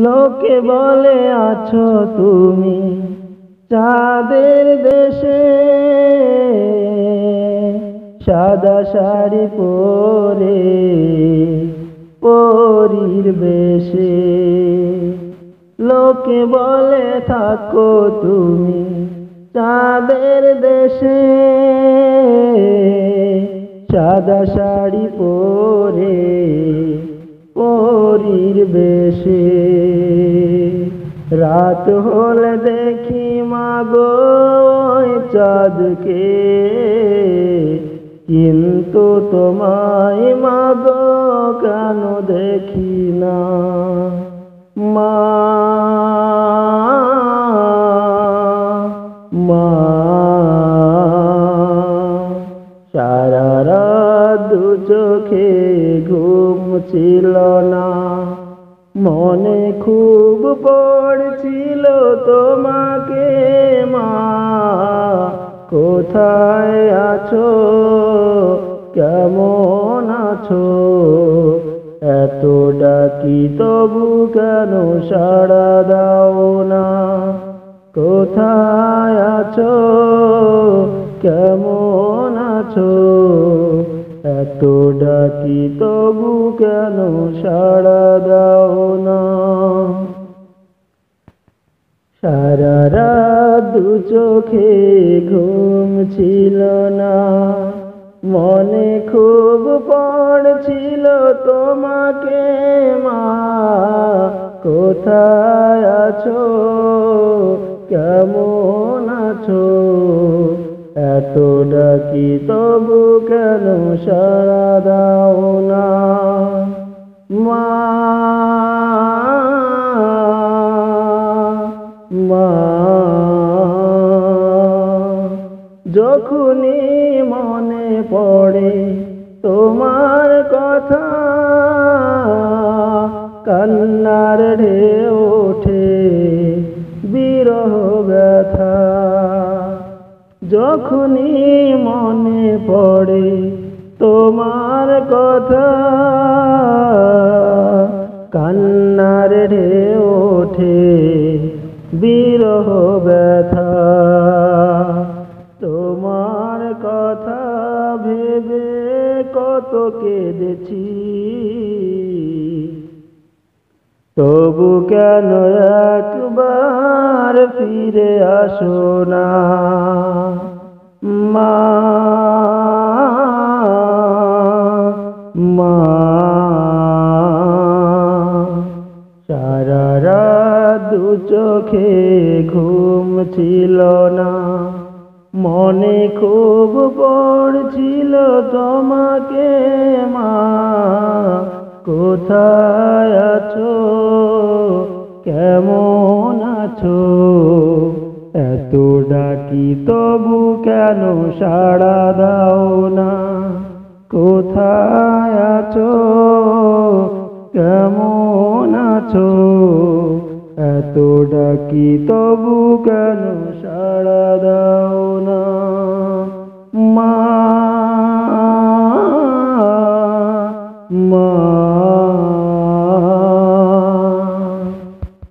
লোকে বলে আছো তুমি চাঁদের দেশে, সাদা শাড়ি পরে পরীর বেশে। লোকে বলে থাকো তুমি চাঁদের দেশে, সাদা শাড়ি পরে পরীর বেশে। রাত হলে দেখি মাগো ওই চাঁদকে, কিন্তু তোমায় মাগো কেন দেখি না। মা মা সারা রাত দু চোখে ঘুম ছিল না, মনে খুব পড়ছিল তোমাকে মা। কোথায় আছো, কেমন আছো, এত ডাকি তবু কেন সাড়া দাও না। কোথায় আছো, কেমন আছো, এত ডাকি তবু কেন সাড়া দাও না। সারা রাত দু চোখে ঘুম ছিল না, মনে খুব পড়ছিল তোমাকে মা। কোথায় আছো, কেমন আছো, এত ডাকি তবু কেন সাড়া দাও না। মা মা যখনই মনে পড়ে তোমার কথা, কান্নার ঢেউ ওঠে বিরহ ব্যথা। যখনই মনে পড়ে তোমার কথা, কান্নার ঢেউ ওঠে বিরহ ব্যথা। তোমার কথা ভেবে কত কেঁদেছি, তবু কেন একবার ফিরে আসো না। মা মা সারা রাত দু চোখে ঘুম ছিল না, মনে খুব পড়ছিল তোমাকে মা। কোথায় আছো, কেমন আছো, এত ডাকি তবু কেন সাড়া দাও না। কোথায় আছো, কেমন আছো, এত ডাকি তবু কেন সাড়া দাও